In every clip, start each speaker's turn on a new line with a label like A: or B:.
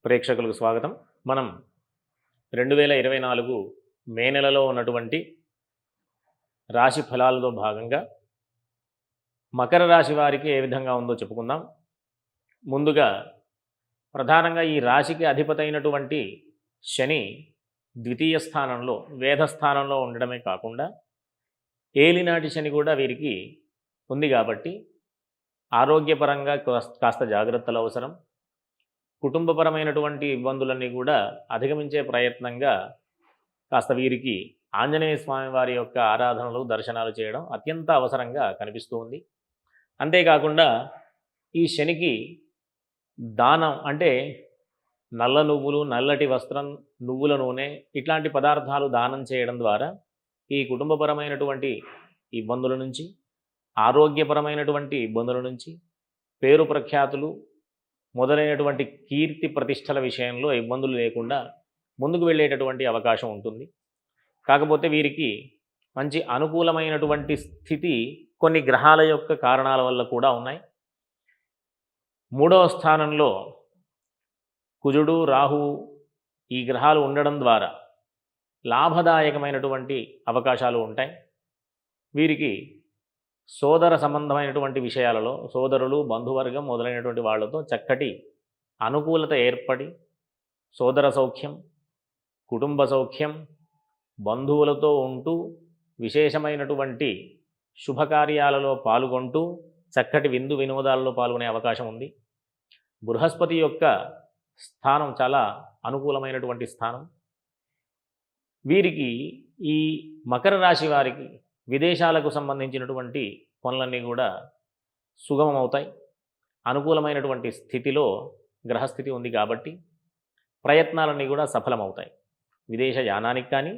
A: ప్రేక్షకులకు స్వాగతం. మనం 2024 మే నెలలో ఉన్నటువంటి రాశి ఫలాలలో భాగంగా మకర రాశి వారికి ఏ విధంగా ఉందో చెప్పుకుందాం. ముందుగా ప్రధానంగా ఈ రాశికి అధిపతి అయినటువంటి శని ద్వితీయ స్థానంలో వేధస్థానంలో ఉండడమే కాకుండా ఏలినాటి శని కూడా వీరికి ఉంది కాబట్టి ఆరోగ్యపరంగా కాస్త జాగ్రత్తలు అవసరం. కుటుంబపరమైనటువంటి ఇబ్బందులన్నీ కూడా అధిగమించే ప్రయత్నంగా కాస్త వీరికి ఆంజనేయ స్వామి వారి యొక్క ఆరాధనలు దర్శనాలు చేయడం అత్యంత అవసరంగా కనిపిస్తూ ఉంది. అంతేకాకుండా ఈ శనికి దానం అంటే నల్ల నువ్వులు, నల్లటి వస్త్రం, నువ్వుల నూనె ఇట్లాంటి పదార్థాలు దానం చేయడం ద్వారా ఈ కుటుంబపరమైనటువంటి ఇబ్బందుల నుంచి, ఆరోగ్యపరమైనటువంటి ఇబ్బందుల నుంచి, పేరు ప్రఖ్యాతులు మొదలైనటువంటి కీర్తి ప్రతిష్టల విషయంలో ఇబ్బందులు లేకుండా ముందుకు వెళ్ళేటటువంటి అవకాశం ఉంటుంది. కాకపోతే వీరికి మంచి అనుకూలమైనటువంటి స్థితి కొన్ని గ్రహాల యొక్క కారణాల వల్ల కూడా ఉన్నాయి. 3వ స్థానంలో కుజుడు, రాహువు ఈ గ్రహాలు ఉండడం ద్వారా లాభదాయకమైనటువంటి అవకాశాలు ఉంటాయి. వీరికి సోదర సంబంధమైనటువంటి విషయాలలో సోదరులు, బంధువర్గం మొదలైనటువంటి వాళ్ళతో చక్కటి అనుకూలత ఏర్పడి సోదర సౌఖ్యం, కుటుంబ సౌఖ్యం, బంధువులతో ఉంటూ విశేషమైనటువంటి శుభకార్యాలలో పాల్గొంటూ చక్కటి విందు వినోదాలలో పాల్గొనే అవకాశం ఉంది. బృహస్పతి యొక్క స్థానం చాలా అనుకూలమైనటువంటి స్థానం. వీరికి ఈ మకర రాశి వారికి విదేశాలకు సంబంధించినటువంటి పనులన్నీ కూడా సుగమమవుతాయి. అనుకూలమైనటువంటి స్థితిలో గ్రహస్థితి ఉంది కాబట్టి ప్రయత్నాలన్నీ కూడా సఫలమవుతాయి. విదేశ యానానికి కానీ,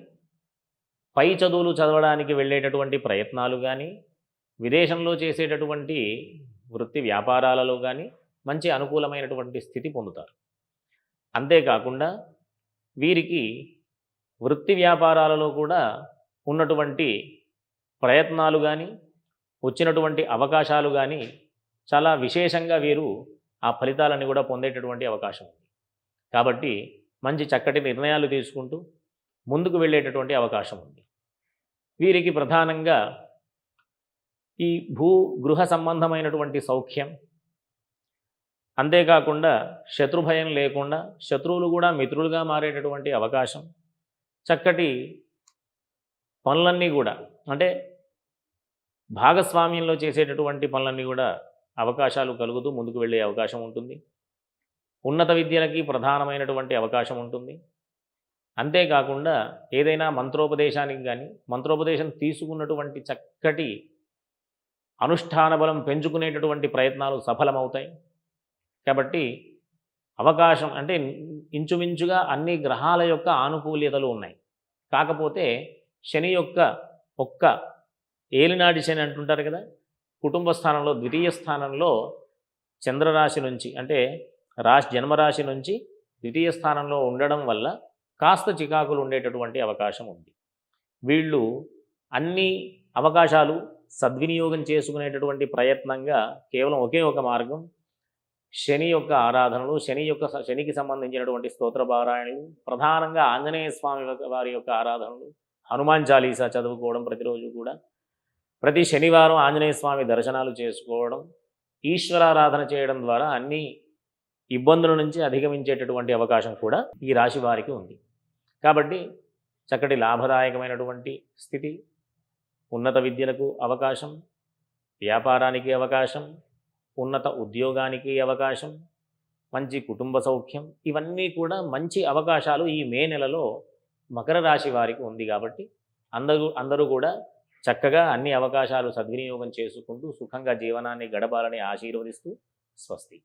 A: పై చదువులు చదవడానికి వెళ్ళేటటువంటి ప్రయత్నాలు కానీ, విదేశంలో చేసేటటువంటి వృత్తి వ్యాపారాలలో కానీ మంచి అనుకూలమైనటువంటి స్థితి పొందుతారు. అంతేకాకుండా వీరికి వృత్తి వ్యాపారాలలో కూడా ఉన్నటువంటి ప్రయత్నాలు కానీ, వచ్చినటువంటి అవకాశాలు కానీ చాలా విశేషంగా వీరు ఆ ఫలితాలను కూడా పొందేటటువంటి అవకాశం ఉంది. కాబట్టి మంచి చక్కటి నిర్ణయాలు తీసుకుంటూ ముందుకు వెళ్ళేటటువంటి అవకాశం ఉంది. వీరికి ప్రధానంగా ఈ గృహ సంబంధమైనటువంటి సౌఖ్యం, అంతేకాకుండా శత్రుభయం లేకుండా శత్రువులు కూడా మిత్రులుగా మారేటటువంటి అవకాశం, చక్కటి పనులన్నీ కూడా అంటే భాగస్వామ్యంలో చేసేటటువంటి పనులన్నీ కూడా అవకాశాలు కలుగుతూ ముందుకు వెళ్ళే అవకాశం ఉంటుంది. ఉన్నత విద్యలకి ప్రధానమైనటువంటి అవకాశం ఉంటుంది. అంతేకాకుండా ఏదైనా మంత్రోపదేశానికి కానీ, మంత్రోపదేశం తీసుకున్నటువంటి చక్కటి అనుష్ఠాన బలం పెంచుకునేటటువంటి ప్రయత్నాలు సఫలమవుతాయి. కాబట్టి అవకాశం అంటే ఇంచుమించుగా అన్ని గ్రహాల యొక్క ఆనుకూల్యతలు ఉన్నాయి. కాకపోతే శని యొక్క ఒక్క ఏలినాటి శని అంటుంటారు కదా, కుటుంబ స్థానంలో ద్వితీయ స్థానంలో చంద్రరాశి నుంచి అంటే జన్మరాశి నుంచి ద్వితీయ స్థానంలో ఉండడం వల్ల కాస్త చికాకులు ఉండేటటువంటి అవకాశం ఉంది. వీళ్ళు అన్ని అవకాశాలు సద్వినియోగం చేసుకునేటటువంటి ప్రయత్నంగా కేవలం ఒకే ఒక మార్గం శని యొక్క ఆరాధనలు, శనికి సంబంధించినటువంటి స్తోత్ర పారాయణలు, ప్రధానంగా ఆంజనేయ స్వామి వారి యొక్క ఆరాధనలు, హనుమాన్ చాలీసా చదువుకోవడం, ప్రతిరోజు కూడా ప్రతి శనివారం ఆంజనేయ స్వామి దర్శనాలు చేసుకోవడం, ఈశ్వరారాధన చేయడం ద్వారా అన్ని ఇబ్బందుల నుంచి అధిగమించేటటువంటి అవకాశం కూడా ఈ రాశి వారికి ఉంది. కాబట్టి చక్కటి లాభదాయకమైనటువంటి స్థితి, ఉన్నత విద్యలకు అవకాశం, వ్యాపారానికి అవకాశం, ఉన్నత ఉద్యోగానికి అవకాశం, మంచి కుటుంబ సౌఖ్యం, ఇవన్నీ కూడా మంచి అవకాశాలు ఈ మే నెలలో మకర రాశి వారికి ఉంది. కాబట్టి అందరూ కూడా చక్కగా అన్ని అవకాశాలు సద్వినియోగం చేసుకుంటూ సుఖంగా జీవనాన్ని గడపాలని ఆశీర్వదిస్తూ స్వస్తి.